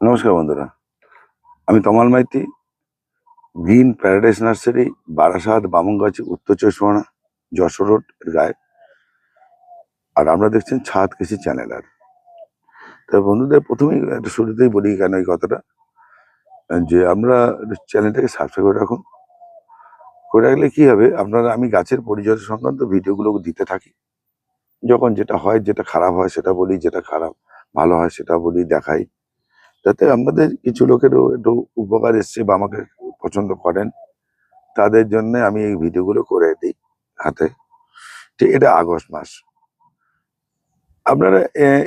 নমস্কার বন্ধুরা, আমি Tamal Maiti. Green Paradise Nursery, Barasat, Bamungachhi, Uttar Chabbish Pargana, Jessore road এর গায়ে। আর আমরা দেখছেন ছাদ কৃষি চ্যানেল। আর তো বন্ধুদের প্রথমেই একটা শুরুতেই বলি কেন এই কথাটা, যে আমরা চ্যানেলটাকে সাবস্ক্রাইব করে রাখুন। করে রাখলে কি হবে, আপনারা আমি গাছের পরিচর্যা সংক্রান্ত ভিডিওগুলো দিতে থাকি। যখন যেটা হয়, যেটা খারাপ হয় সেটা বলি, যেটা খারাপ ভালো হয় সেটা বলি, দেখাই, যাতে আপনাদের কিছু লোকেরও একটু উপকার এসছে বা আমাকে পছন্দ করেন, তাদের জন্য আমি এই ভিডিওগুলো করে দিই হাতে। ঠিক, এটা আগস্ট মাস। আপনারা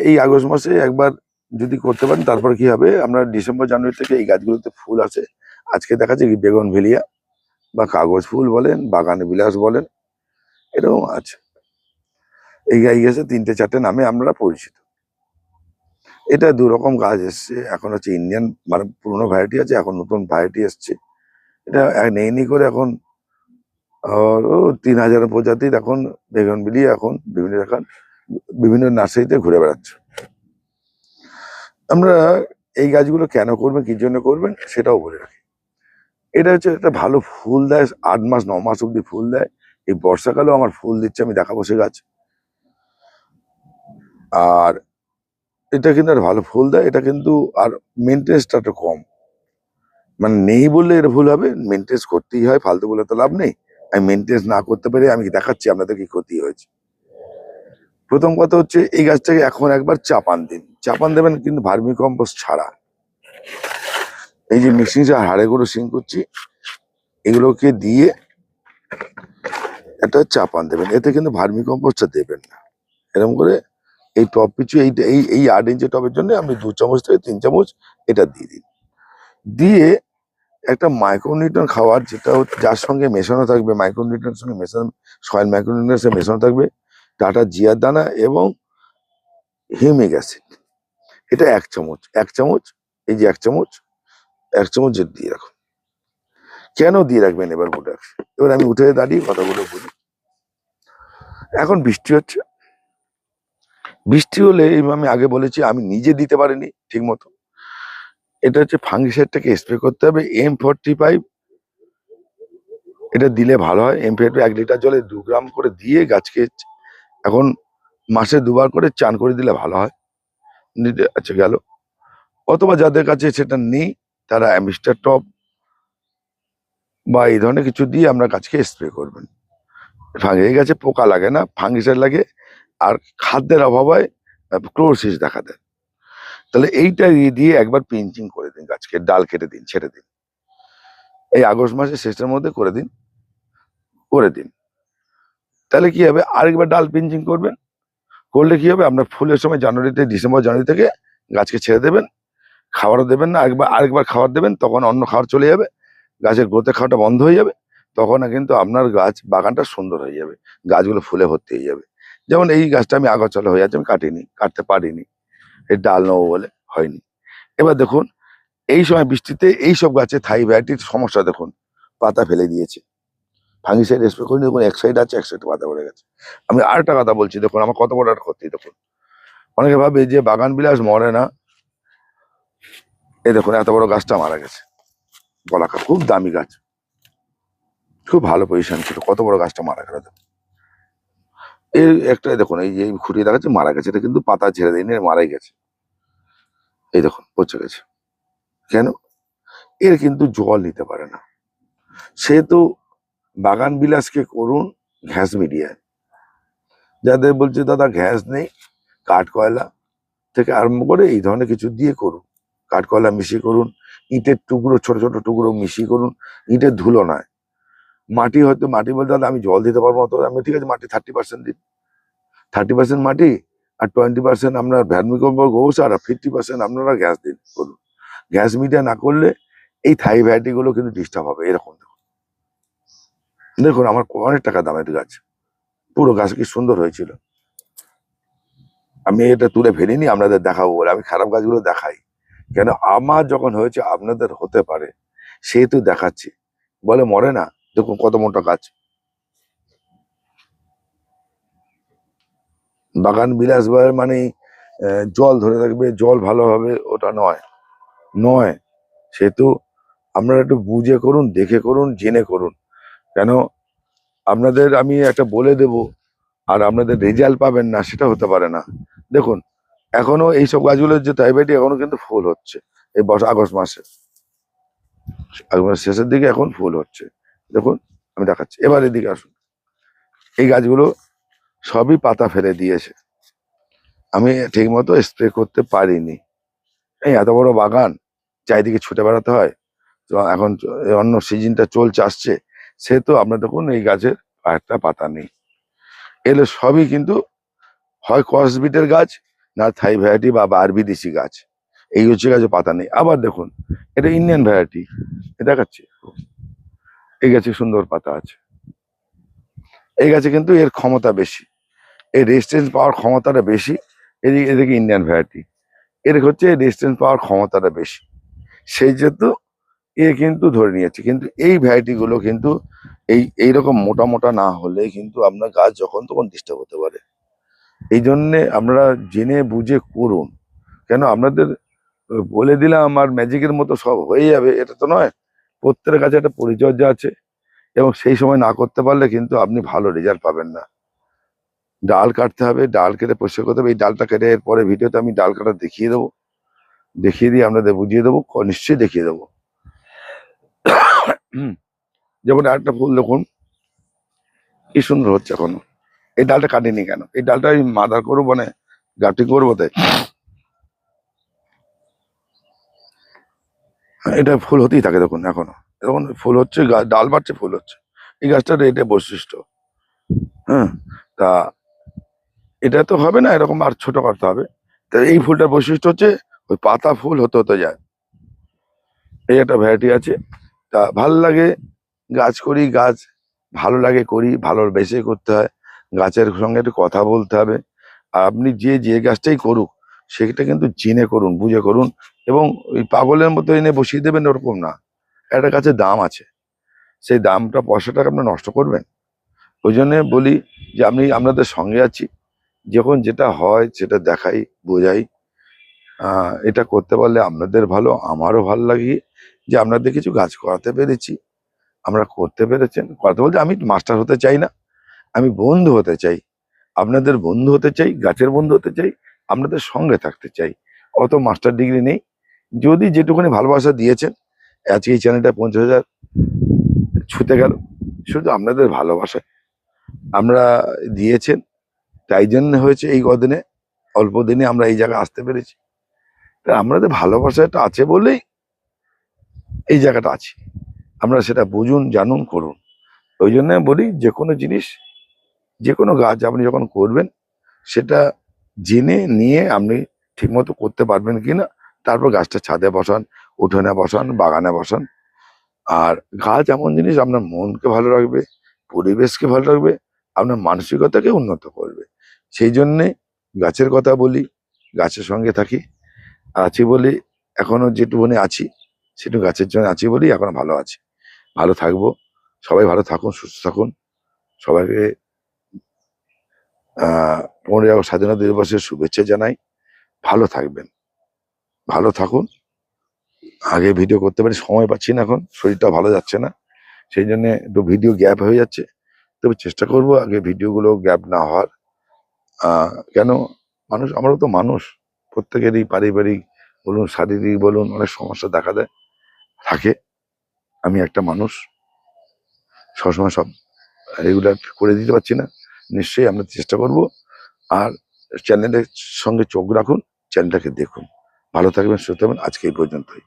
এই আগস্ট মাসে একবার যদি করতে পারেন, তারপর কি হবে, আমরা ডিসেম্বর জানুয়ারি থেকে এই গাছগুলোতে ফুল আসে। আজকে দেখা যাচ্ছে কি বেগুন ভিলিয়া বা কাগজ ফুল বলেন, বাগান বিলাস বলেন, এরকম আছে। এই গাছে 3-4টে নামে আমরা পরিচিত। এটা দু রকম গাছ এসছে এখন, হচ্ছে ইন্ডিয়ান, মানে পুরোনো ভ্যারাইটি আছে, এখন নতুন ভ্যারাইটি এসছে। এটা নেই করে এখন 3000 প্রজাতির এখন বেগুন বিলিয়া এখন বিভিন্ন নার্সারিতে ঘুরে বেড়াচ্ছে। আমরা এই গাছগুলো কেন করবেন, কি জন্য করবেন সেটাও বলে রাখি। এটা হচ্ছে একটা ভালো ফুল দেয়, 8-9 মাস অব্দি ফুল দেয়। এই বর্ষাকালেও আমার ফুল দিচ্ছে, আমি দেখাবো সে গাছ। আর এটা কিন্তু একটা ভালো ফুল দেয়, এটা কিন্তু আর মেনটেন্সটা একটু কম, মানে নেই বললে এটা ভুল হবে, মেনটেন্স করতেই হয়, ফালতু বলে তো লাভ নেই। আমি মেনটেন্স না করতে পারি, আমি দেখাচ্ছি আপনাদের কি ক্ষতি হয়েছে। প্রথম কথা হচ্ছে, এই গাছটাকে এখন একবার চাপান দিন। চাপান দেবেন কিন্তু ভার্মি কম্পোস্ট ছাড়া। এই যে মিক্সিং হাড়ে গুঁড়ো সিং করছি, এগুলোকে দিয়ে একটা চাপান দেবেন। এতে কিন্তু ভার্মি কম্পোস্টটা দেবেন না। এরকম করে এই টব পিছু এই 8 ইঞ্চি টবের জন্য আপনি 2 চামচ থেকে 3 চামচ এটা দিয়ে দিন। দিয়ে একটা মাইক্রোনিউট্রিয়েন্ট খাবার, যেটা যার সঙ্গে মেশানো থাকবে, মাইক্রোনিউট্রিয়েন্টের সঙ্গে মেশানো, সয়েল মাইক্রোনিউট্রিয়েন্টের সঙ্গে মেশানো থাকবে টাটা জিয়ার দানা এবং হিউমিক অ্যাসিড। এটা 1 চামচ, 1 চামচ, এই যে 1 চামচ দিয়ে রাখুন। কেন দিয়ে রাখবেন এবার বলে রাখছি। এবার আমি উঠে দাঁড়িয়ে কথাগুলো বলি। এখন বৃষ্টি হচ্ছে, বৃষ্টি হলে আমি আগে বলেছি, আমি নিজে দিতে পারিনি ঠিক মতো। এটা হচ্ছে ফাঙ্গিসাইডটাকে স্প্রে করতে হবে, M45। এটা দিলে ভালো হয়। M45 1 লিটার জলে 2 গ্রাম করে দিয়ে গাছকে এখন মাসে 2বার করে চান করে দিলে ভালো হয়। আচ্ছা গেল। অথবা যাদের কাছে সেটা নেই, তারা অ্যামিস্টার টপ বা এই ধরনের কিছু দিয়ে আমরা গাছকে স্প্রে করবেন। এই গাছে পোকা লাগে না, ফাঙ্গিসাইড লাগে। আর খাদ্যের অভাব হয়, ক্লোরোসিস দেখা দেয়। তাহলে এইটা দিয়ে একবার পিঞ্চিং করে দিন, গাছকে ডাল কেটে দিন, ছেড়ে দিন। এই আগস্ট মাসের শেষের মধ্যে করে দিন। তাহলে কি হবে, আরেকবার ডাল পিঞ্চিং করবেন। করলে কি হবে, আপনার ফুলের সময় ডিসেম্বর জানুয়ারি থেকে গাছকে ছেড়ে দেবেন। খাবারও দেবেন না, আরেকবার খাবার দেবেন, তখন অন্য খাবার চলে যাবে, গাছের গ্রোথে খাওয়াটা বন্ধ হয়ে যাবে। তখন কিন্তু আপনার বাগানটা সুন্দর হয়ে যাবে, গাছগুলো ফুলে ভর্তি হয়ে যাবে। যেমন এই গাছটা আমি আগরতলা হয়ে আছে, আমি কাটতে পারিনি, এই ডাল নেবো বলে হয়নি। এবার দেখুন, এই সময় বৃষ্টিতে এইসব গাছে থাই ভ্যারাইটির সমস্যা দেখুন, পাতা ফেলে দিয়েছে। ফাঙ্গিসাইড স্প্রে করে দেখুন, এক সাইড আছে, এক সাইড পাতা পড়ে গেছে। আমি আরেকটা কথা বলছি, দেখুন আমার কত বড় একটা ক্ষতি দেখুন। অনেকে ভাবে যে বাগান বিলাস মরে না, এই দেখুন এত বড় গাছটা মারা গেছে। বলাকা খুব দামি গাছ, খুব ভালো পজিশন ছিল, কত বড় গাছটা মারা গেল। এর একটা দেখুন, এই যে খুঁটিয়ে দেখাচ্ছে মারা গেছে, এটা কিন্তু পাতা ছেড়ে দেয়নি, মারাই গেছে। এই দেখুন পচে গেছে। কেন? এর কিন্তু জল নিতে পারে না। সেহেতু বাগান বিলাসকে করুন ঘ্যাস মিডিয়ায়। যাদের বলছে দাদা ঘ্যাস নেই, কাঠ কয়লা থেকে আরম্ভ করে এই ধরনের কিছু দিয়ে করুন। কাঠ কয়লা মিশিয়ে করুন, ইটের টুকরো, ছোট ছোট টুকরো মিশিয়ে করুন। ইটের ধুলো নয়। মাটি, হয়তো মাটি বলতে দাদা আমি জল দিতে পারবো না, তো আমি ঠিক আছে মাটি 30% দিন। 30% মাটি আর 20% আপনার ভ্যার্মিকম্পোস্ট, গোবর সার, আর 50% আপনারা গ্যাস দিন করুন। গ্যাস মিডিয়া না করলে এই থাই ভ্যারাইটি গুলো কিন্তু ডিস্টার্ব হবে। এরকম দেখুন আমার অনেক টাকা দামের গাছ, পুরো গাছ কি সুন্দর হয়েছিল। আমি এটা তুলে ফেলিনি, আপনাদের দেখাবো বলে। আমি খারাপ গাছগুলো দেখাই কেন, আমার যখন হয়েছে আপনাদের হতে পারে সেহেতু দেখাচ্ছি। বলে মরে না, দেখুন কত মোটা গাছ। বাগান বিলাস মানে জল ধরে থাকবে, জল ভালো হবে, ওটা নয়। নয়। সেহেতু আপনারা একটু বুঝে করুন, দেখে করুন, জেনে করুন। কেন আপনাদের আমি একটা বলে দেব আর আপনাদের রেজাল্ট পাবেন না, সেটা হতে পারে না। দেখুন এখনো এইসব গাছগুলোর যে টাইবাইটি এখনো কিন্তু ফুল হচ্ছে, এই আগস্ট মাসে আগস্ট শেষের দিকে এখন ফুল হচ্ছে। দেখুন আমি দেখাচ্ছি, এবার এদিকে আসুন। এই গাছগুলো সবই পাতা ফেলে দিয়েছে, আমি ঠিক মতো স্প্রে করতে পারিনি। এই এত বড় বাগান, চারিদিকে ছুটে বেড়াতে হয়। তো এখন অন্য সিজনটা চলছে আসছে, সেহেতু আপনার দেখুন এই গাছের একটা পাতা নেই। এগুলো সবই কিন্তু হয় ক্রসবিটের গাছ, না থাই ভ্যারাইটি বা বিদেশি গাছ। এই হচ্ছে গাছে পাতা নেই। আবার দেখুন এটা ইন্ডিয়ান ভ্যারাইটি, দেখাচ্ছি, এই গাছে সুন্দর পাতা আছে। এই গাছে কিন্তু এর ক্ষমতা বেশি, এর রেজিস্ট্যান্স পাওয়ার ক্ষমতাটা বেশি। এদিকে এদিকে ইন্ডিয়ান ভ্যারাইটি, এর হচ্ছে রেজিস্ট্যান্স পাওয়ার ক্ষমতাটা বেশি, সেই যেহেতু এ কিন্তু ধরে নিয়েছে। কিন্তু এই ভ্যারাইটি গুলো কিন্তু এইরকম মোটা মোটা না হলে কিন্তু আপনার গাছ যখন তখন ডিস্টার্ব হতে পারে। এই জন্যে আপনারা জেনে বুঝে করুন। কেন আপনাদের বলে দিলাম আর ম্যাজিকের মতো সব হয়ে যাবে এটা তো নয়। প্রত্যেকের কাছে একটা পরিচর্যা আছে, এবং সেই সময় না করতে পারলে কিন্তু আপনি ভালো রেজাল্ট পাবেন না। ডাল কাটতে হবে, ডাল কেটে পরিষ্কার করতে হবে। এই ডালটা কেটে এর পরে ভিডিওতে আমি ডাল কাটা দেখিয়ে দেবো, দেখিয়ে দিয়ে আপনাদের বুঝিয়ে দেবো, নিশ্চয়ই দেখিয়ে দেবো। যেমন আরেকটা ফুল দেখুন কি সুন্দর হচ্ছে এখনো। এই ডালটা কাটিনি কেন, এই ডালটা আমি মাদার করবো, মানে গাটি করবো তাই। এটা ফুল হতেই থাকে দেখুন এখনো, এখন ফুল হচ্ছে, ডাল বাড়ছে, ফুল হচ্ছে। এই গাছটার এটা বৈশিষ্ট্য। হ্যাঁ, তা এটা তো হবে না, এরকম আর ছোট করতে হবে। তা এই ফুলটার বৈশিষ্ট্য হচ্ছে ওই পাতা ফুল হতে হতে যায়। এই একটা ভ্যারাইটি আছে। তা ভালো লাগে, গাছ করি, গাছ ভালো লাগে করি, ভালোবেসে করতে হয়। গাছের সঙ্গে একটু কথা বলতে হবে। আর আপনি যে গাছটাই করুক সেটা কিন্তু জেনে করুন, বুঝে করুন। এবং ওই পাগলের মতো এনে বসিয়ে দেবেন ওরকম না। একটা গাছের দাম আছে, সেই দামটা পয়সাটাকে আপনি নষ্ট করবেন? ওই জন্য বলি যে আমি আপনাদের সঙ্গে আছি, যখন যেটা হয় সেটা দেখাই, বোঝাই। এটা করতে পারলে আপনাদের ভালো, আমারও ভালো লাগে যে আপনাদের কিছু গাছ করাতে পেরেছি, আমরা করতে পেরেছেন। করাতে বলতে আমি মাস্টার হতে চাই না, আমি বন্ধু হতে চাই, আপনাদের বন্ধু হতে চাই, গাছের বন্ধু হতে চাই, আপনাদের সঙ্গে থাকতে চাই। অত মাস্টার ডিগ্রি নেই, যদি যেটুকুনি ভালোবাসা দিয়েছেন, আজকে এই চ্যানেলটা 50,000 ছুতে গেল শুধু আপনাদের ভালোবাসায় আমরা দিয়েছেন, তাই জন্য হয়েছে। এই কদিনে, অল্প দিনে আমরা এই জায়গায় আসতে পেরেছি। তা আপনাদের ভালোবাসাটা আছে বলেই এই জায়গাটা আছে। আপনারা সেটা বুঝুন, জানুন, করুন। ওই জন্য বলি যে কোনো জিনিস, যে কোনো গাছ আপনি যখন করবেন সেটা জেনে নিয়ে আপনি ঠিকমতো করতে পারবেন কিনা, তারপর গাছটা ছাদে বসান, উঠোনে বসান, বাগানে বসান। আর গাছ এমন জিনিস আপনার মনকে ভালো রাখবে, পরিবেশকে ভালো রাখবে, আপনার মানসিকতাকে উন্নত করবে। সেই জন্যে গাছের কথা বলি, গাছের সঙ্গে থাকি, আছি বলি, এখনো যেটুকুনি আছি সেটু গাছের জন্য আছি বলি এখনো ভালো আছি, ভালো থাকবো। সবাই ভালো থাকুন, সুস্থ থাকুন। সবাইকে 15ই আগস্ট স্বাধীনতা দিবসের শুভেচ্ছা জানাই। ভালো থাকবেন, ভালো থাকুন। আগে ভিডিও করতে পারি, সময় পাচ্ছি না, এখন শরীরটা ভালো যাচ্ছে না, সেই জন্য একটু ভিডিও গ্যাপ হয়ে যাচ্ছে। তবে চেষ্টা করব আগে ভিডিওগুলো গ্যাপ না হওয়ার। কেন, মানুষ, আমরাও তো মানুষ, প্রত্যেকেরই পারিবারিক বলুন, শারীরিক বলুন, অনেক সমস্যা দেখা দেয়, থাকে। আমি একটা মানুষ, সবসময় সব রেগুলার করে দিতে পারছি না, নিশ্চয়ই আমরা চেষ্টা করব। আর চ্যানেলের সঙ্গে চোখ রাখুন, চ্যানেলটাকে দেখুন। ভালো থাকবেন, সুস্থ থাকবেন। আজকে এই পর্যন্তই।